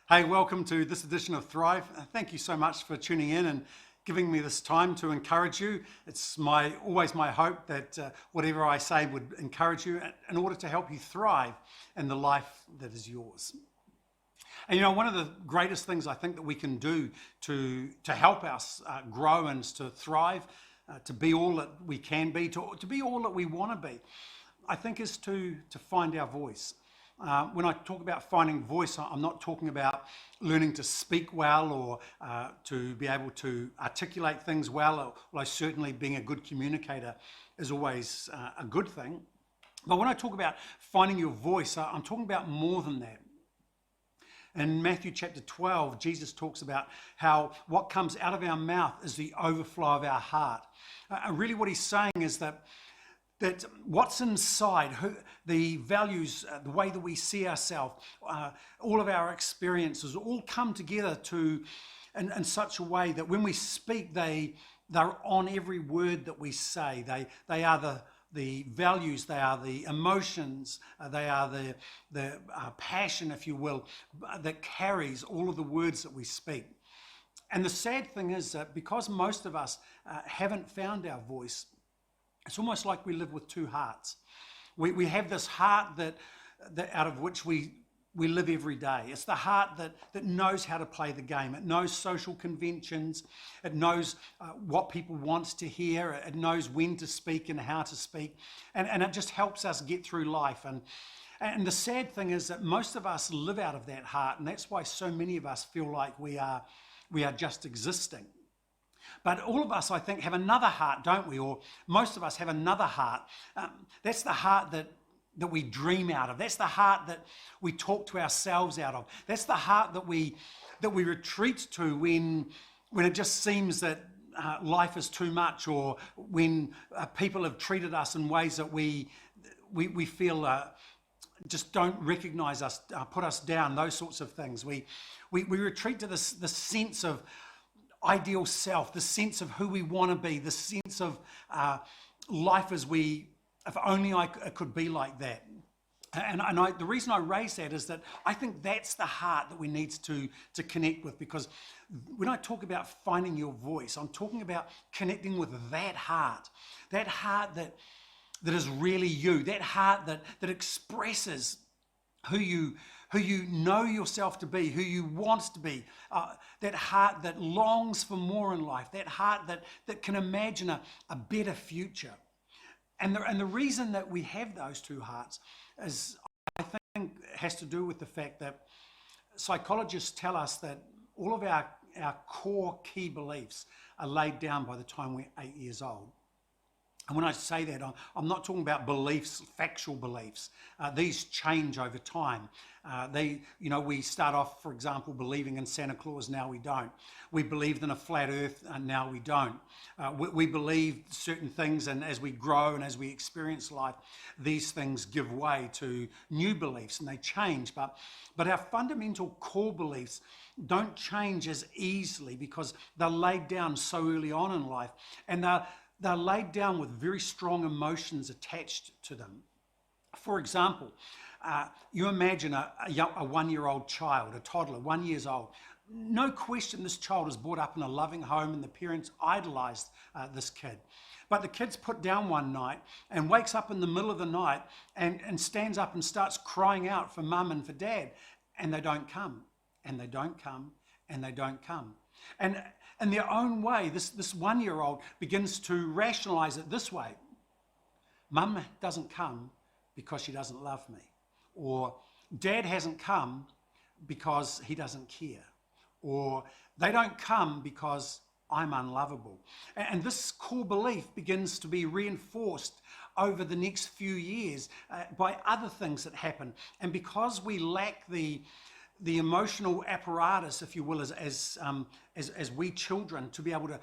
Hey, welcome to this edition of Thrive. Thank you so much for tuning in and giving me this time to encourage you. It's always my hope that whatever I say would encourage you in order to help you thrive in the life that is yours. And one of the greatest things I think that we can do to help us grow and to thrive, to be all that we can be, to be all that we want to be, I think is to find our voice. When I talk about finding voice, I'm not talking about learning to speak well or to be able to articulate things well, although certainly being a good communicator is always a good thing. But when I talk about finding your voice, I'm talking about more than that. In Matthew chapter 12, Jesus talks about how what comes out of our mouth is the overflow of our heart. Really what he's saying is that what's inside, the values, the way that we see ourselves, all of our experiences all come together in such a way that when we speak, they're on every word that we say. They are the values, they are the emotions, they are the passion, if you will, that carries all of the words that we speak. And the sad thing is that because most of us haven't found our voice, it's almost like we live with two hearts. We have this heart that out of which we live every day. It's the heart that knows how to play the game. It knows social conventions. It knows what people want to hear. It knows when to speak and how to speak. And it just helps us get through life. And the sad thing is that most of us live out of that heart. And that's why so many of us feel like we are just existing. But all of us, I think, have another heart, don't we? Or most of us have another heart. That's the heart that we dream out of. That's the heart that we talk to ourselves out of. That's the heart that we retreat to when it just seems that life is too much, or when people have treated us in ways that we feel just don't recognize us, put us down, those sorts of things. We retreat to this sense of ideal self, the sense of who we want to be, the sense of life as if only I could be like that. And the reason I raise that is that I think that's the heart that we need to connect with, because when I talk about finding your voice, I'm talking about connecting with that heart that is really you, that heart that expresses who you know yourself to be, who you want to be, that heart that longs for more in life, that heart that can imagine a better future. And the reason that we have those two hearts is, I think, has to do with the fact that psychologists tell us that all of our core key beliefs are laid down by the time we're 8 years old. And when I say that, I'm not talking about beliefs, factual beliefs. These change over time. We start off, for example, believing in Santa Claus. Now we don't. We believed in a flat earth, and now we don't. We believe certain things, and as we grow and as we experience life, these things give way to new beliefs, and they change. But our fundamental core beliefs don't change as easily because they're laid down so early on in life, and they're laid down with very strong emotions attached to them. For example, you imagine a 1-year-old child, a toddler, 1 year old. No question this child is brought up in a loving home and the parents idolized this kid. But the kid's put down one night and wakes up in the middle of the night and stands up and starts crying out for mum and for dad. And they don't come, and they don't come, and they don't come. And in their own way, this 1-year-old begins to rationalize it this way. Mum doesn't come because she doesn't love me. Or dad hasn't come because he doesn't care. Or they don't come because I'm unlovable. And this core belief begins to be reinforced over the next few years by other things that happen. And because we lack the emotional apparatus, if you will, as we children, to be able to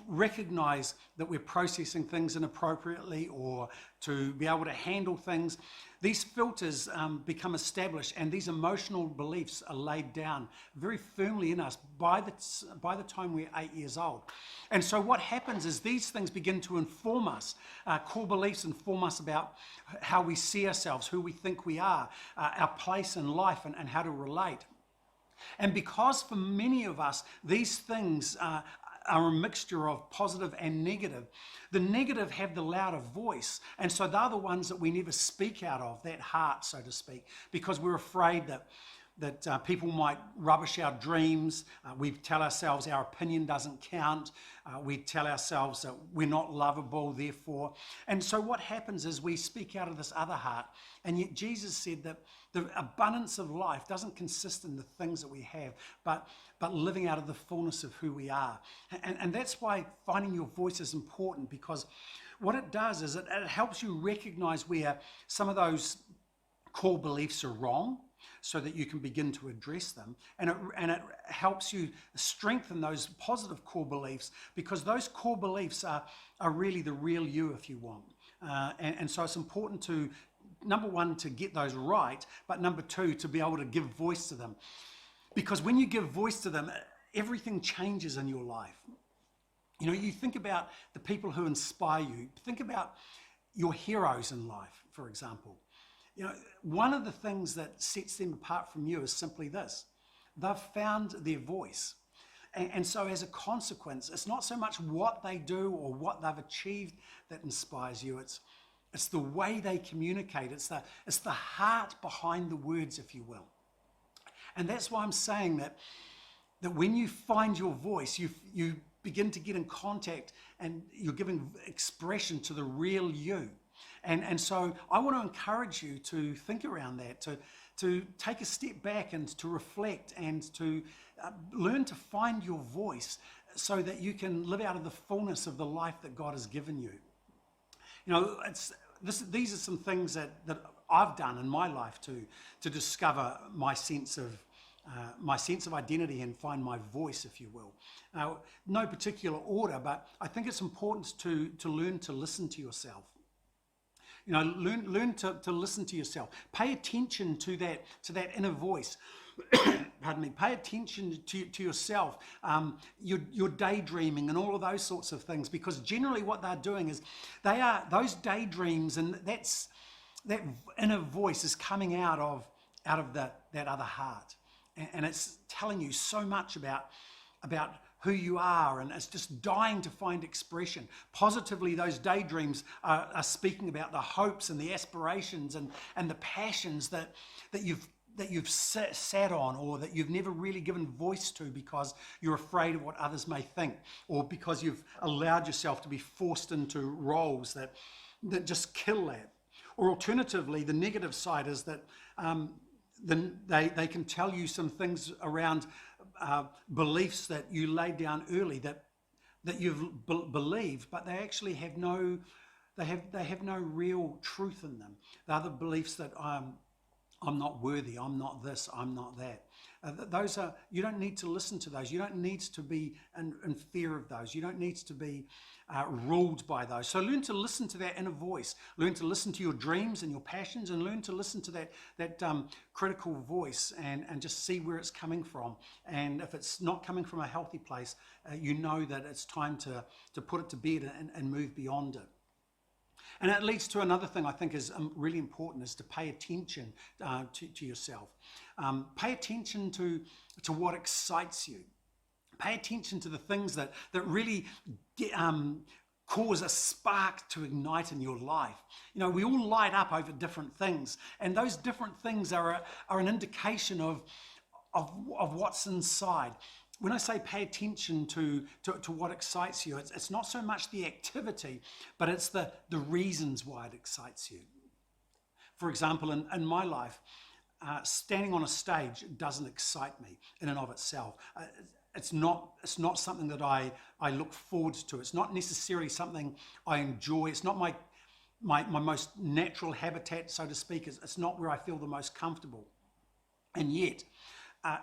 recognize that we're processing things inappropriately, or to be able to handle things, these filters become established, and these emotional beliefs are laid down very firmly in us by the time we're 8 years old. And so what happens is these things begin to inform us. Core beliefs inform us about how we see ourselves, who we think we are, our place in life, and how to relate. And because for many of us, these things are a mixture of positive and negative, the negative have the louder voice. And so they're the ones that we never speak out of, that heart, so to speak, because we're afraid that people might rubbish our dreams. We tell ourselves our opinion doesn't count. We tell ourselves that we're not lovable, therefore. And so what happens is we speak out of this other heart. And yet Jesus said that the abundance of life doesn't consist in the things that we have, but living out of the fullness of who we are. And that's why finding your voice is important, because what it does is it helps you recognize where some of those core beliefs are wrong, so that you can begin to address them. And it helps you strengthen those positive core beliefs, because those core beliefs are really the real you, if you want. And so it's important to, number one, to get those right, but number two, to be able to give voice to them. Because when you give voice to them, everything changes in your life. You know, you think about the people who inspire you. Think about your heroes in life, for example. You know, one of the things that sets them apart from you is simply this: they've found their voice. And so as a consequence, it's not so much what they do or what they've achieved that inspires you. It's the way they communicate. It's the heart behind the words, if you will. And that's why I'm saying that when you find your voice, you begin to get in contact and you're giving expression to the real you. And so I want to encourage you to think around that, to take a step back and to reflect and to learn to find your voice so that you can live out of the fullness of the life that God has given you. You know, these are some things that I've done in my life to discover my sense of identity and find my voice, if you will. No particular order, but I think it's important to learn to listen to yourself. You know, learn to listen to yourself. Pay attention to that inner voice. Pardon me. Pay attention to yourself, your daydreaming and all of those sorts of things, because generally what they're doing is those daydreams, and that inner voice is coming out of that other heart, and it's telling you so much about who you are, and it's just dying to find expression. Positively, those daydreams are speaking about the hopes and the aspirations and the passions that you've sat on, or that you've never really given voice to because you're afraid of what others may think, or because you've allowed yourself to be forced into roles that just kill that. Or alternatively, the negative side is that they can tell you some things around beliefs that you laid down early that you've believed, but they actually have no real truth in them. They're the beliefs that I'm not worthy, I'm not this, I'm not that. You don't need to listen to those. You don't need to be in fear of those. You don't need to be ruled by those. So learn to listen to that inner voice. Learn to listen to your dreams and your passions, and learn to listen to that critical voice and just see where it's coming from. And if it's not coming from a healthy place, you know that it's time to put it to bed and move beyond it. And it leads to another thing I think is really important, is to pay attention to yourself. Pay attention to what excites you. Pay attention to the things that really cause a spark to ignite in your life. You know, we all light up over different things, and those different things are an indication of what's inside. When I say pay attention to what excites you, it's not so much the activity, but it's the reasons why it excites you. For example, in my life, standing on a stage doesn't excite me in and of itself. It's not something that I look forward to. It's not necessarily something I enjoy. It's not my most natural habitat, so to speak. It's not where I feel the most comfortable. And yet,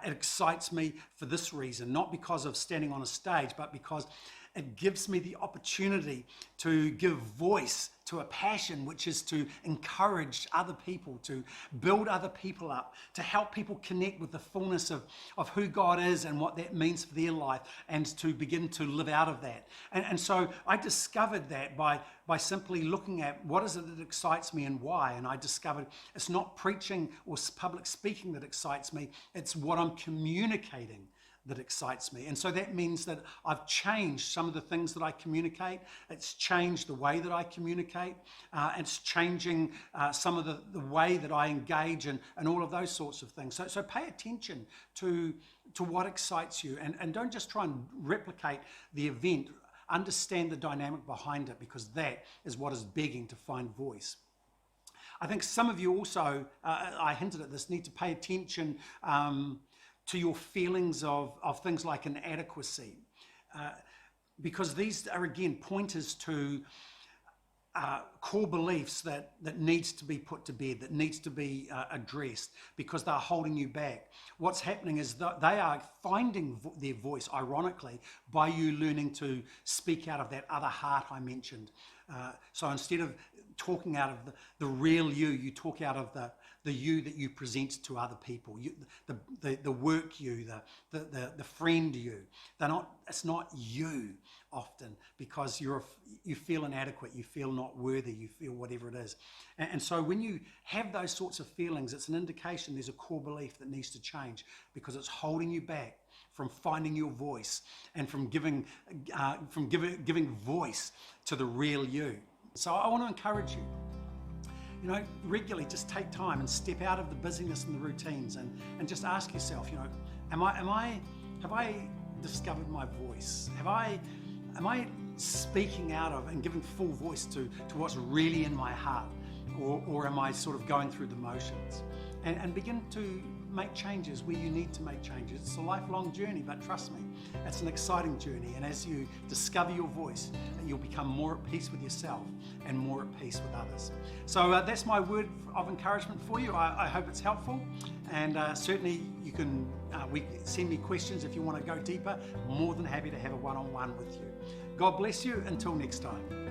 it excites me for this reason, not because of standing on a stage, but because It gives me the opportunity to give voice to a passion, which is to encourage other people, to build other people up, to help people connect with the fullness of who God is and what that means for their life, and to begin to live out of that. And so I discovered that by simply looking at what is it that excites me and why. And I discovered it's not preaching or public speaking that excites me, it's what I'm communicating that excites me. And so that means that I've changed some of the things that I communicate. It's changed the way that I communicate. It's changing some of the way that I engage and all of those sorts of things. So pay attention to what excites you, and don't just try and replicate the event. Understand the dynamic behind it, because that is what is begging to find voice. I think some of you also, I hinted at this, need to pay attention to your feelings of things like inadequacy, because these are again pointers to core beliefs that needs to be put to bed, that needs to be addressed, because they're holding you back. What's happening is that they are finding their voice, ironically, by you learning to speak out of that other heart I mentioned. So instead of talking out of the real you talk out of the you that you present to other people, the work you, the friend you. It's not you often, because you feel inadequate, you feel not worthy, you feel whatever it is. And so when you have those sorts of feelings, it's an indication there's a core belief that needs to change, because it's holding you back from finding your voice and from giving voice to the real you. So I want to encourage you, regularly just take time and step out of the busyness and the routines, and just ask yourself, have I discovered my voice? Am I speaking out of and giving full voice to what's really in my heart, or am I sort of going through the motions? And begin to make changes where you need to make changes. It's a lifelong journey, but trust me, it's an exciting journey. And as you discover your voice, you'll become more at peace with yourself and more at peace with others. So that's my word of encouragement for you. I hope it's helpful. And certainly you can send me questions if you want to go deeper. More than happy to have a one-on-one with you. God bless you. Until next time.